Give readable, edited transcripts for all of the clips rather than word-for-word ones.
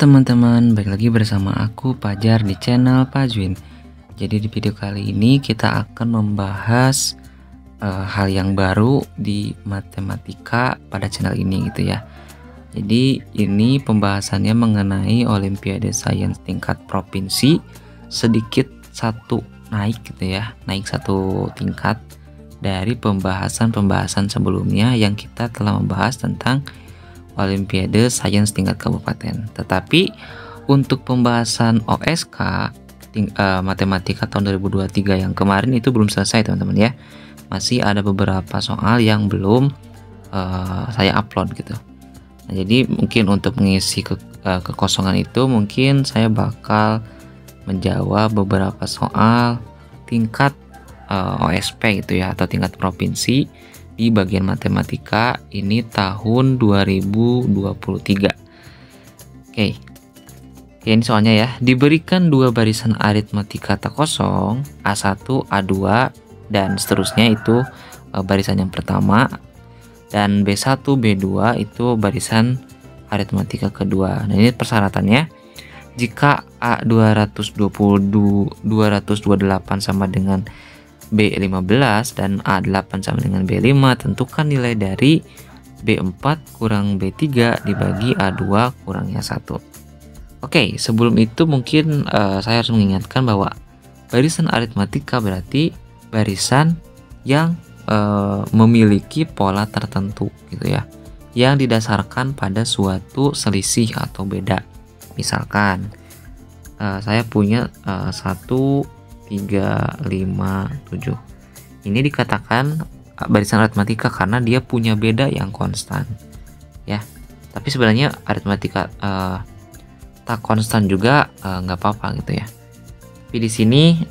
teman-teman, balik lagi bersama aku Pajar di channel Pajwin. Jadi di video kali ini kita akan membahas hal yang baru di matematika pada channel ini gitu ya. Jadi ini pembahasannya mengenai Olimpiade Sains tingkat provinsi, sedikit naik gitu ya, naik satu tingkat dari pembahasan sebelumnya yang kita telah membahas tentang Olimpiade Sains tingkat kabupaten. Tetapi untuk pembahasan OSK matematika tahun 2023 yang kemarin itu belum selesai teman-teman ya. Masih ada beberapa soal yang belum saya upload gitu. Nah, jadi mungkin untuk mengisi kekosongan itu mungkin saya bakal menjawab beberapa soal tingkat OSP gitu ya, atau tingkat provinsi di bagian matematika ini tahun 2023. Oke, ini soalnya ya. Diberikan dua barisan aritmatika kata kosong A1, A2 dan seterusnya, itu barisan yang pertama, dan B1, B2 itu barisan aritmatika kedua. Nah, ini persyaratannya, jika A228 sama dengan B15 dan A8 sama dengan B5, tentukan nilai dari B4 kurang B3 dibagi A2 kurangnya 1. Oke, sebelum itu mungkin saya harus mengingatkan bahwa barisan aritmatika berarti barisan yang memiliki pola tertentu gitu ya, yang didasarkan pada suatu selisih atau beda. Misalkan saya punya 1, 3, 5, 7. Ini dikatakan barisan aritmatika karena dia punya beda yang konstan ya. Tapi sebenarnya aritmatika tak konstan juga nggak apa-apa gitu ya. Tapi di sini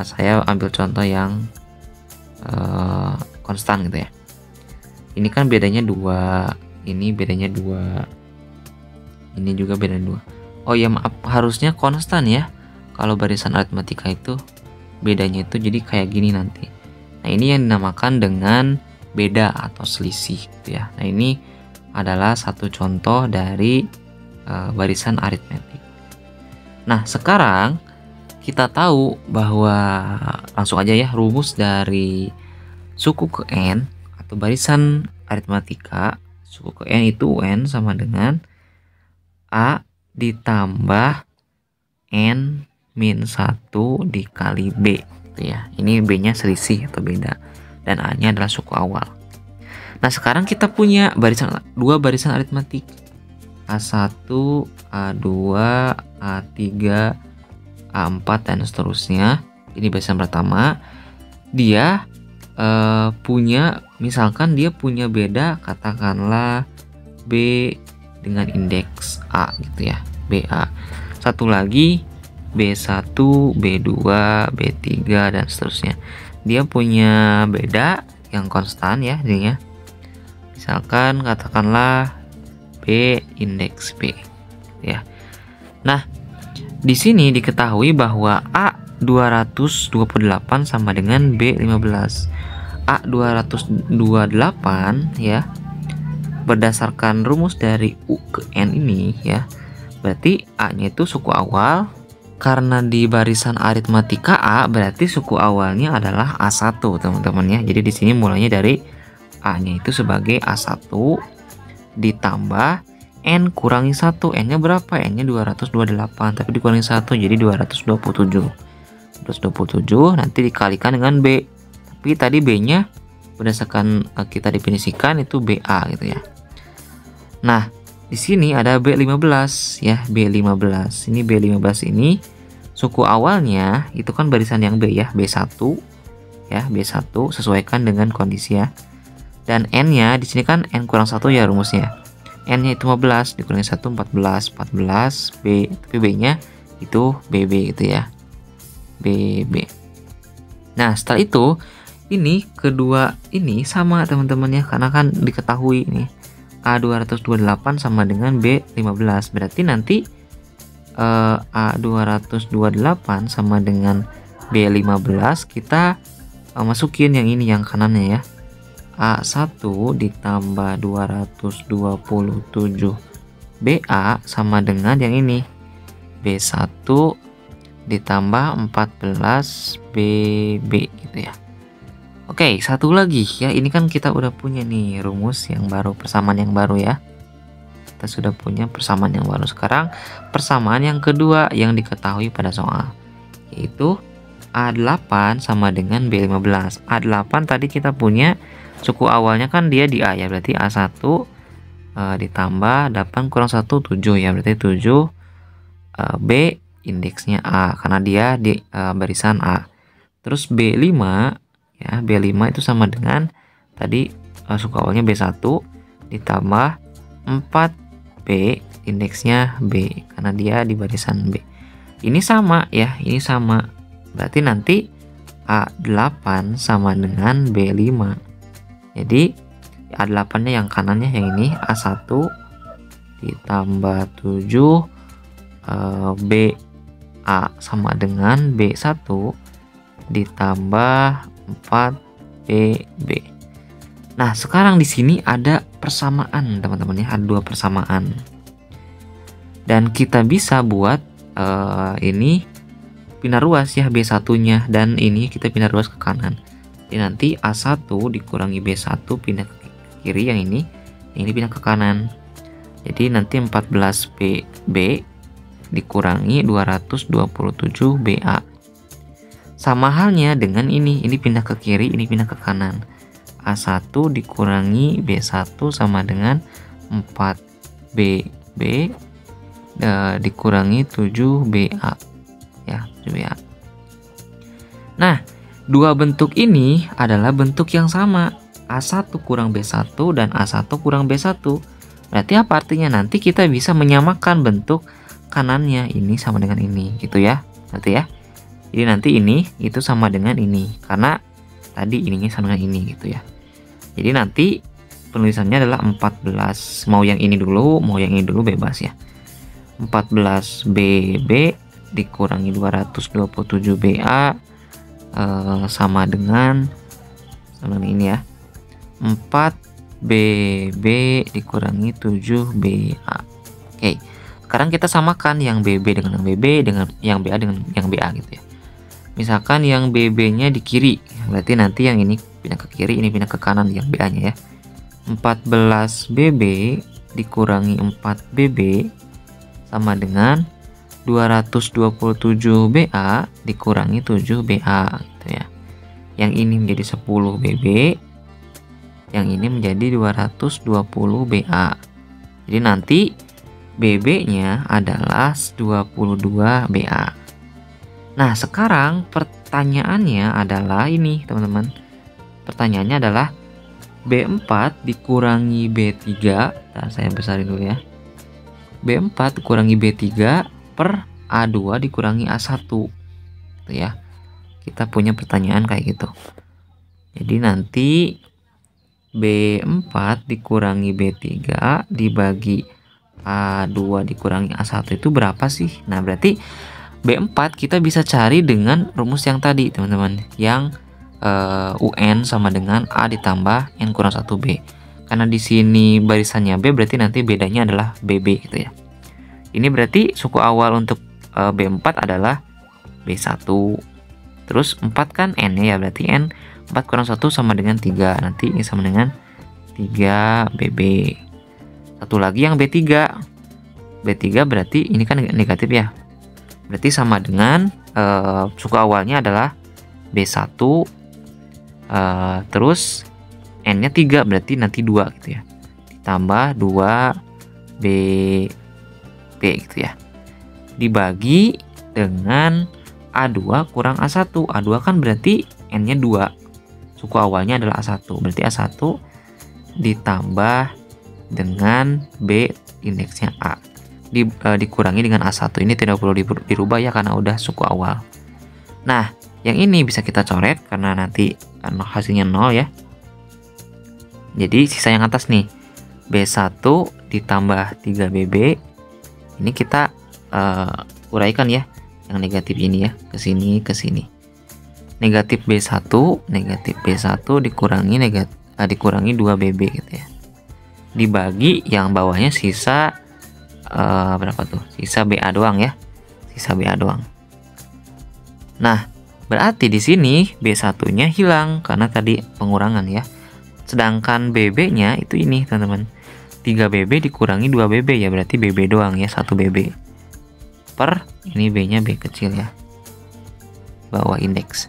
saya ambil contoh yang konstan gitu ya. Ini kan bedanya 2, ini bedanya 2, ini juga bedanya 2. Oh ya maaf, harusnya konstan ya. Kalau barisan aritmatika itu bedanya itu jadi kayak gini nanti. Nah, ini yang dinamakan dengan beda atau selisih gitu ya. Nah, ini adalah satu contoh dari barisan aritmetik. Nah, sekarang kita tahu bahwa langsung aja ya, rumus dari suku ke n atau barisan aritmatika suku ke n itu n sama dengan A ditambah n min 1 dikali B gitu ya. Ini B nya selisih atau beda dan A nya adalah suku awal. Nah, sekarang kita punya dua barisan aritmatik A1, A2, A3, A4 dan seterusnya. Ini barisan pertama. Dia punya, misalkan dia punya beda katakanlah B dengan indeks A gitu ya, BA. Satu lagi B1, B2, B3 dan seterusnya. Dia punya beda yang konstan ya jadinya. Misalkan katakanlah B indeks B ya. Nah, di sini diketahui bahwa A228 sama dengan B15. A228 ya, berdasarkan rumus dari U ke N ini ya, berarti A-nya itu suku awal. Karena di barisan aritmatika A, berarti suku awalnya adalah A1 teman-teman ya. Jadi di sini mulainya dari A-nya itu sebagai A1 ditambah N kurangi 1. N-nya berapa? N-nya 228, tapi dikurangi 1 jadi 227. 227 nanti dikalikan dengan B. Tapi tadi B-nya berdasarkan kita definisikan itu BA gitu ya. Nah, di sini ada B15 ya, B15. Ini B15 ini suku awalnya itu kan barisan yang B ya, B1 ya, B1 sesuaikan dengan kondisi ya. Dan N-nya di sini kan N kurang 1 ya rumusnya. N-nya itu 15 dikurangi 1 14 B, tapi B-nya itu BB gitu ya. BB. Nah, setelah itu ini kedua ini sama teman-teman ya, karena kan diketahui ini A228 sama dengan B15. Berarti nanti A228 sama dengan B15 kita masukin yang ini yang kanannya ya. A1 ditambah 227 BA sama dengan yang ini, B1 ditambah 14 BB gitu ya. Oke, satu lagi ya, ini kan kita udah punya nih rumus yang baru, persamaan yang baru ya. Kita sudah punya persamaan yang baru. Sekarang persamaan yang kedua yang diketahui pada soal, yaitu A8 sama dengan B15. A8 tadi kita punya suku awalnya kan dia di A ya, berarti A1 ditambah 8 kurang 1 7 ya, berarti 7. B indeksnya A karena dia di barisan A. Terus B5 ya, B5 itu sama dengan tadi suku awalnya B1 ditambah 4B indeksnya B karena dia di barisan B. Ini sama ya, ini sama. Berarti nanti A8 sama dengan B5. Jadi A8-nya yang kanannya yang ini, A1 ditambah 7 BA sama dengan B1 ditambah 4BB. Nah, sekarang di sini ada persamaan, teman-teman ya, ada dua persamaan. Dan kita bisa buat ini pindah ruas ya, B1-nya, dan ini kita pindah ruas ke kanan. Jadi nanti A1 dikurangi B1 pindah ke kiri, yang ini pindah ke kanan. Jadi nanti 14BB dikurangi 227 BA. Sama halnya dengan ini pindah ke kiri, ini pindah ke kanan. A1 dikurangi B1 sama dengan 4BB dikurangi 7BA ya, 7BA. Nah, dua bentuk ini adalah bentuk yang sama, A1 kurang B1 dan A1 kurang B1. Berarti apa artinya? Nanti kita bisa menyamakan bentuk kanannya, ini sama dengan ini gitu ya, nanti ya. Jadi nanti ini itu sama dengan ini karena tadi ininya sama dengan ini gitu ya. Jadi nanti penulisannya adalah 14, mau yang ini dulu, mau yang ini dulu bebas ya. 14BB dikurangi 227 BA sama dengan ini ya, 4BB dikurangi 7BA. Oke, sekarang kita samakan yang BB dengan yang BB dengan yang BA dengan yang BA gitu ya. Misalkan yang BB-nya di kiri, berarti nanti yang ini pindah ke kiri, ini pindah ke kanan yang BA-nya ya. 14BB dikurangi 4BB sama dengan 227 BA dikurangi 7 BA gitu ya. Yang ini menjadi 10 BB, yang ini menjadi 220 BA. Jadi nanti BB-nya adalah 22 BA. Nah, sekarang pertanyaannya adalah ini, teman-teman. Pertanyaannya adalah B4 dikurangi B3. Nah, saya besarin dulu ya. B4 dikurangi B3 per A2 dikurangi A1 gitu ya. Kita punya pertanyaan kayak gitu. Jadi nanti B4 dikurangi B3 dibagi A2 dikurangi A1 itu berapa sih? Nah, berarti B4 kita bisa cari dengan rumus yang tadi, teman-teman, yang UN sama dengan A ditambah N kurang 1B. Karena di sini barisannya B, berarti nanti bedanya adalah BB gitu ya. Ini berarti suku awal untuk B4 adalah B1. Terus 4 kan N ya, berarti N 4 kurang 1 sama dengan 3. Nanti ini sama dengan 3BB. Satu lagi yang B3. B3 berarti ini kan negatif ya. Berarti sama dengan suku awalnya adalah B1. Terus N-nya 3, berarti nanti 2 gitu ya. Ditambah 2BB gitu ya. Dibagi dengan A2 kurang A1. A2 kan berarti N-nya 2. Suku awalnya adalah A1. Berarti A1 ditambah dengan B indeksnya A. Dikurangi dengan A1. Ini tidak perlu dirubah ya karena udah suku awal. Nah, yang ini bisa kita coret karena nanti hasilnya 0 ya. Jadi sisa yang atas nih, B1 ditambah 3BB. Ini kita uraikan ya, yang negatif ini ya, ke sini ke sini. Negatif B1 dikurangi dikurangi 2BB gitu ya. Dibagi yang bawahnya sisa berapa tuh? Sisa BA doang ya. Sisa BA doang. Nah, berarti di sini B1-nya hilang karena tadi pengurangan ya. Sedangkan BB-nya itu ini, teman-teman. 3BB dikurangi 2BB ya, berarti BB doang ya, 1BB. Per ini B-nya B kecil ya. Bawah indeks.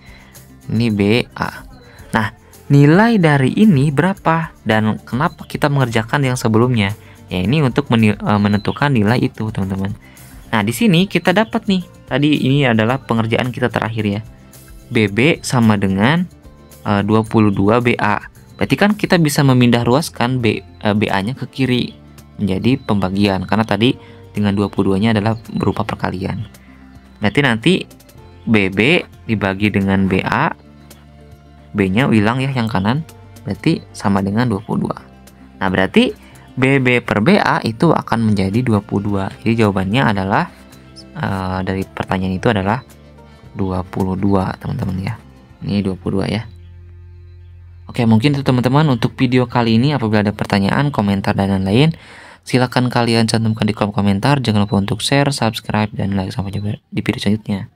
Ini BA. Nah, nilai dari ini berapa dan kenapa kita mengerjakan yang sebelumnya? Ya, ini untuk menentukan nilai itu, teman-teman. Nah, di sini kita dapat nih. Tadi ini adalah pengerjaan kita terakhir ya. BB sama dengan 22 BA. Berarti kan kita bisa memindah ruaskan BA-nya ke kiri menjadi pembagian. Karena tadi dengan 22-nya adalah berupa perkalian. Berarti nanti BB dibagi dengan BA. B-nya hilang ya yang kanan. Berarti sama dengan 22. Nah, berarti BB per BA itu akan menjadi 22. Jadi jawabannya adalah dari pertanyaan itu adalah 22, teman-teman ya. Ini 22 ya. Oke, mungkin itu teman-teman untuk video kali ini. Apabila ada pertanyaan, komentar, dan lain-lain, silakan kalian cantumkan di kolom komentar. Jangan lupa untuk share, subscribe, dan like. Sampai jumpa di video selanjutnya.